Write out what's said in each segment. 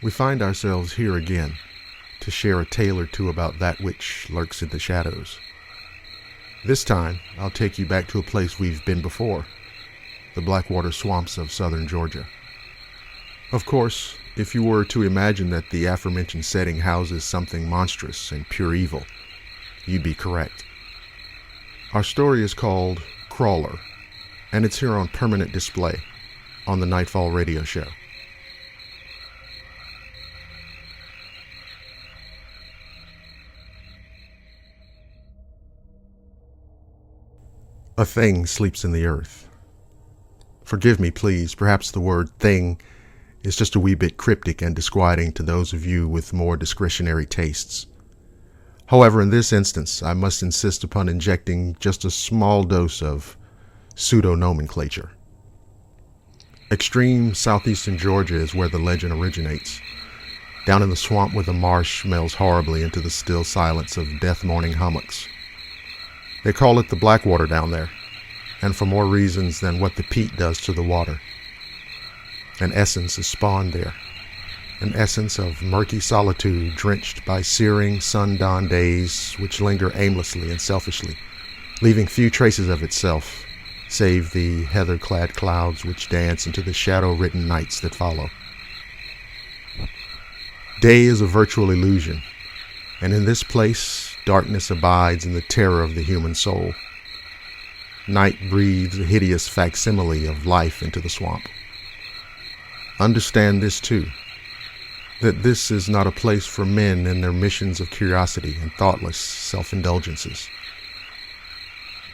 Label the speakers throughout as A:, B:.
A: we find ourselves here again to share a tale or two about that which lurks in the shadows. This time, I'll take you back to a place we've been before, the Blackwater swamps of southern Georgia. Of course, if you were to imagine that the aforementioned setting houses something monstrous and pure evil, you'd be correct. Our story is called Crawler, and it's here on permanent display on the Nightfall radio show. A thing sleeps in the earth. Forgive me, please, perhaps the word thing is just a wee bit cryptic and disquieting to those of you with more discretionary tastes. However, in this instance, I must insist upon injecting just a small dose of pseudo-nomenclature. Extreme southeastern Georgia is where the legend originates, down in the swamp where the marsh smells horribly into the still silence of death-mourning hummocks. They call it the Blackwater down there, and for more reasons than what the peat does to the water. An essence is spawned there, an essence of murky solitude drenched by searing sun-dawn days which linger aimlessly and selfishly, leaving few traces of itself, save the heather-clad clouds which dance into the shadow-ridden nights that follow. Day is a virtual illusion, and in this place, darkness abides in the terror of the human soul. Night breathes a hideous facsimile of life into the swamp. Understand this too, that this is not a place for men in their missions of curiosity and thoughtless self-indulgences.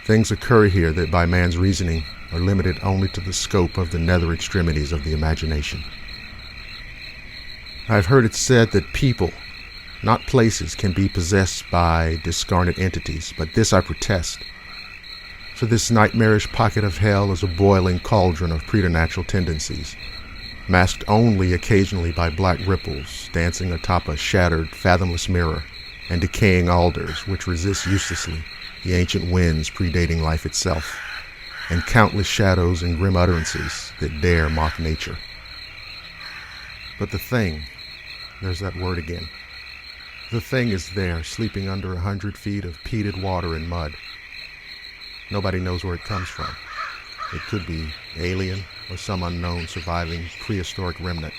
A: Things occur here that by man's reasoning are limited only to the scope of the nether extremities of the imagination. I've heard it said that people, not places, can be possessed by discarnate entities, but this I protest. For this nightmarish pocket of hell is a boiling cauldron of preternatural tendencies, masked only occasionally by black ripples dancing atop a shattered, fathomless mirror, and decaying alders which resist uselessly the ancient winds predating life itself, and countless shadows and grim utterances that dare mock nature. But the thing, there's that word again. The thing is there, sleeping under 100 feet of peated water and mud. Nobody knows where it comes from. It could be alien or some unknown surviving prehistoric remnant,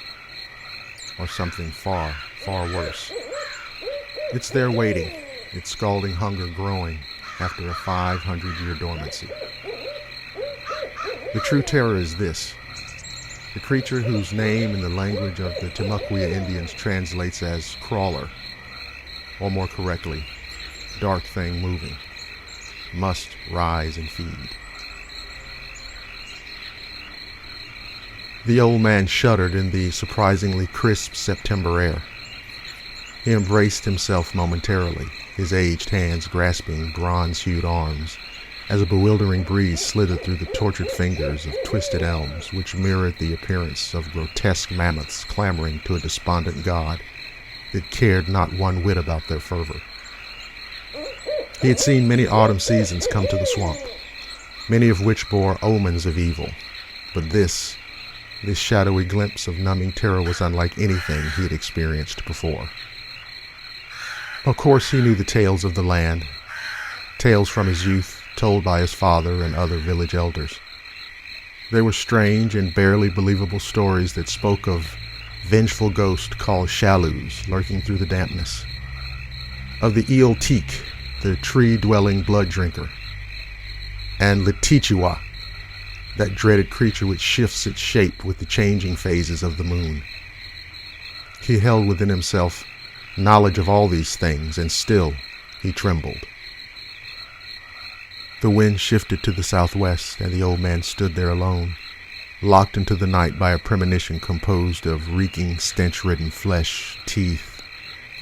A: or something far, far worse. It's there waiting, its scalding hunger growing after a 500-year dormancy. The true terror is this: the creature whose name in the language of the Timucua Indians translates as crawler, or more correctly, dark thing moving, must rise and feed. The old man shuddered in the surprisingly crisp September air. He embraced himself momentarily, his aged hands grasping bronze-hued arms, as a bewildering breeze slithered through the tortured fingers of twisted elms which mirrored the appearance of grotesque mammoths clamoring to a despondent god that cared not one whit about their fervor. He had seen many autumn seasons come to the swamp, many of which bore omens of evil, but this shadowy glimpse of numbing terror was unlike anything he had experienced before. Of course, he knew the tales of the land, tales from his youth told by his father and other village elders. They were strange and barely believable stories that spoke of vengeful ghosts called Shaloos lurking through the dampness, of the Eolteek, the tree-dwelling blood drinker, and Letichua, that dreaded creature which shifts its shape with the changing phases of the moon. He held within himself knowledge of all these things, and still he trembled. The wind shifted to the southwest, and the old man stood there alone, locked into the night by a premonition composed of reeking, stench-ridden flesh, teeth,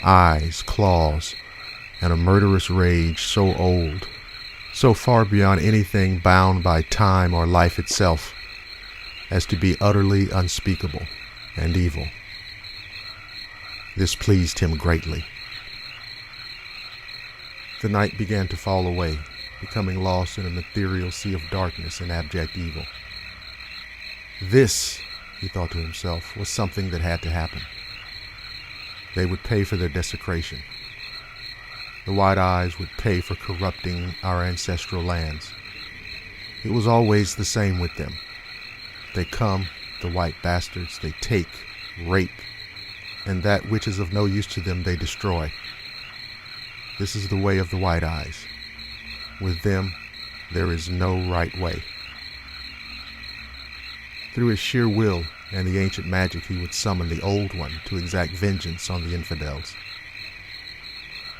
A: eyes, claws, and a murderous rage so old, so far beyond anything bound by time or life itself, as to be utterly unspeakable and evil. This pleased him greatly. The night began to fall away, becoming lost in an ethereal sea of darkness and abject evil. This, he thought to himself, was something that had to happen. they would pay for their desecration. The White Eyes would pay for corrupting our ancestral lands. It was always the same with them. They come, the white bastards, they take, rape, and that which is of no use to them they destroy. This is the way of the White Eyes. With them, there is no right way. Through his sheer will and the ancient magic, he would summon the Old One to exact vengeance on the infidels.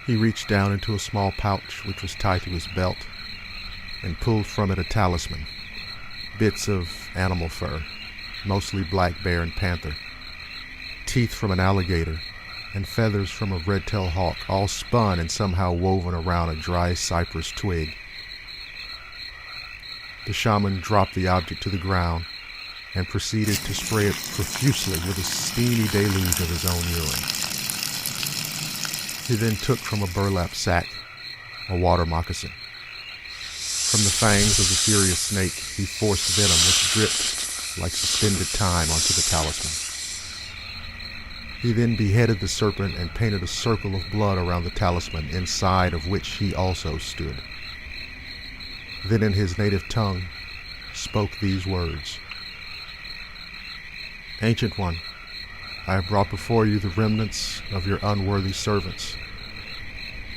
A: He reached down into a small pouch which was tied to his belt and pulled from it a talisman, bits of animal fur, mostly black bear and panther, teeth from an alligator, and feathers from a red-tailed hawk, all spun and somehow woven around a dry cypress twig. The shaman dropped the object to the ground and proceeded to spray it profusely with a steamy deluge of his own urine. He then took from a burlap sack a water moccasin. From the fangs of the furious snake, he forced venom which dripped like suspended time onto the talisman. He then beheaded the serpent and painted a circle of blood around the talisman, inside of which he also stood. Then in his native tongue spoke these words: "Ancient One, I have brought before you the remnants of your unworthy servants.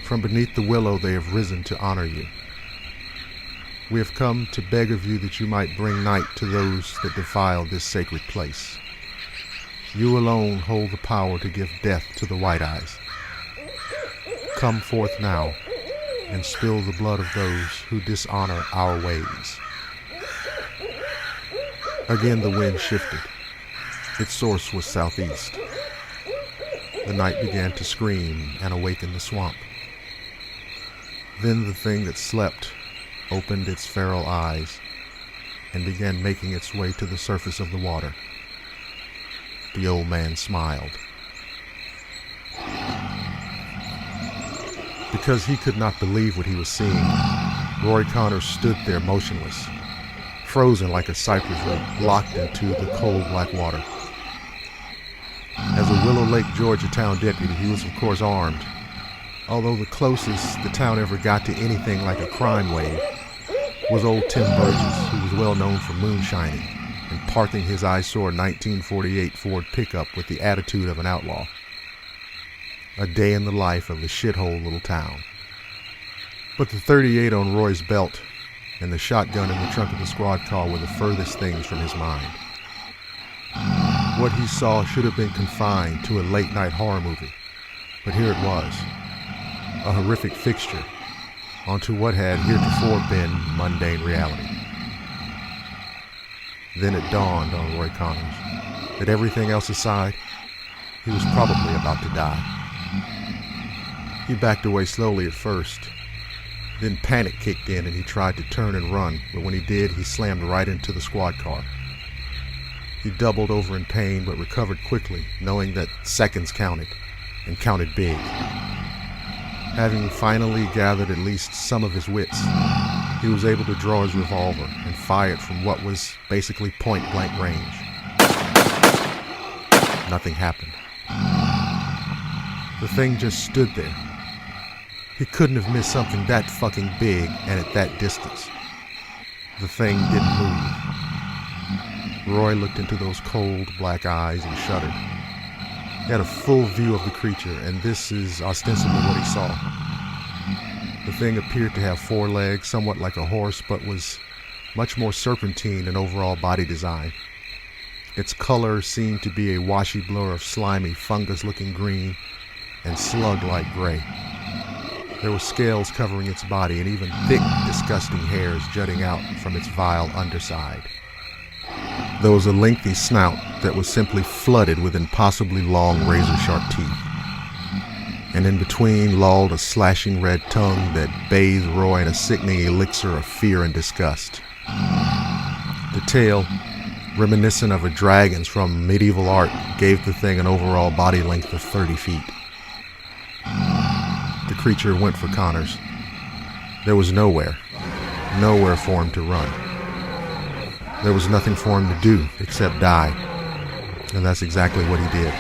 A: From beneath the willow they have risen to honor you. We have come to beg of you that you might bring night to those that defile this sacred place. You alone hold the power to give death to the White Eyes. Come forth now and spill the blood of those who dishonor our ways." Again the wind shifted. Its source was southeast. The night began to scream and awaken the swamp. Then the thing that slept opened its feral eyes and began making its way to the surface of the water. The old man smiled. Because he could not believe what he was seeing, Roy Connors stood there motionless, frozen like a cypress root locked into the cold black water. As a Willow Lake, Georgia town deputy, he was of course armed, although the closest the town ever got to anything like a crime wave was old Tim Burgess, who was well known for moonshining and parking his eyesore 1948 Ford pickup with the attitude of an outlaw. A day in the life of the shithole little town. But the .38 on Roy's belt and the shotgun in the trunk of the squad car were the furthest things from his mind. What he saw should have been confined to a late-night horror movie, but here it was, a horrific fixture onto what had heretofore been mundane reality. Then it dawned on Roy Connors that everything else aside, he was probably about to die. He backed away slowly at first. Then panic kicked in and he tried to turn and run, but when he did, he slammed right into the squad car. He doubled over in pain but recovered quickly, knowing that seconds counted, and counted big. Having finally gathered at least some of his wits, he was able to draw his revolver and fire it from what was basically point-blank range. Nothing happened. The thing just stood there. He couldn't have missed something that fucking big and at that distance. The thing didn't move. Roy looked into those cold black eyes and shuddered. He had a full view of the creature, and this is ostensibly what he saw. The thing appeared to have 4 legs, somewhat like a horse, but was much more serpentine in overall body design. Its color seemed to be a washy blur of slimy, fungus-looking green and slug-like gray. There were scales covering its body and even thick, disgusting hairs jutting out from its vile underside. There was a lengthy snout that was simply flooded with impossibly long razor-sharp teeth. And in between lolled a slashing red tongue that bathed Roy in a sickening elixir of fear and disgust. The tail, reminiscent of a dragon's from medieval art, gave the thing an overall body length of 30 feet. The creature went for Connors. There was nowhere for him to run. There was nothing for him to do except die, and that's exactly what he did.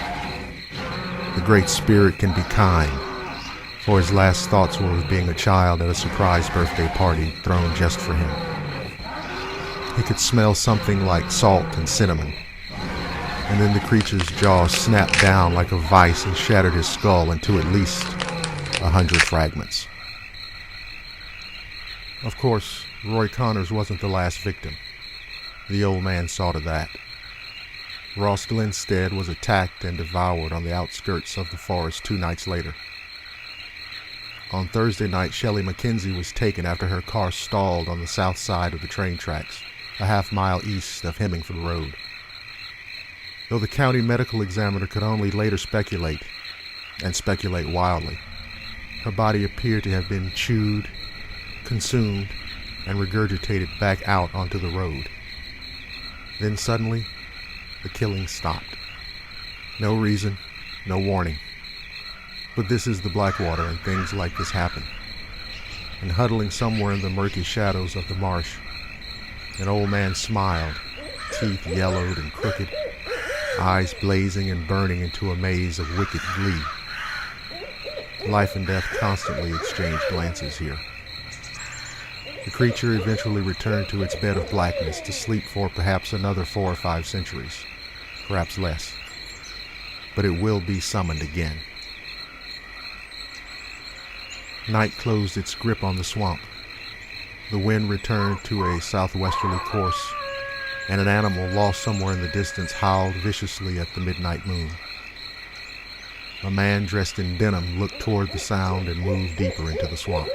A: The Great Spirit can be kind, for his last thoughts were of being a child at a surprise birthday party thrown just for him. He could smell something like salt and cinnamon, and then the creature's jaw snapped down like a vice and shattered his skull into at least 100 fragments. Of course, Roy Connors wasn't the last victim. The old man saw to that. Ross Glenstead was attacked and devoured on the outskirts of the forest 2 nights later. On Thursday night, Shelley McKenzie was taken after her car stalled on the south side of the train tracks, a half-mile east of Hemmingford Road. Though the county medical examiner could only later speculate, and speculate wildly, her body appeared to have been chewed, consumed, and regurgitated back out onto the road. Then suddenly, the killing stopped. No reason, no warning. But this is the Blackwater, and things like this happen. And huddling somewhere in the murky shadows of the marsh, an old man smiled, teeth yellowed and crooked, eyes blazing and burning into a maze of wicked glee. Life and death constantly exchanged glances here. The creature eventually returned to its bed of blackness to sleep for perhaps another 4 or 5 centuries, perhaps less. But it will be summoned again. Night closed its grip on the swamp. The wind returned to a southwesterly course, and an animal lost somewhere in the distance howled viciously at the midnight moon. A man dressed in denim looked toward the sound and moved deeper into the swamp.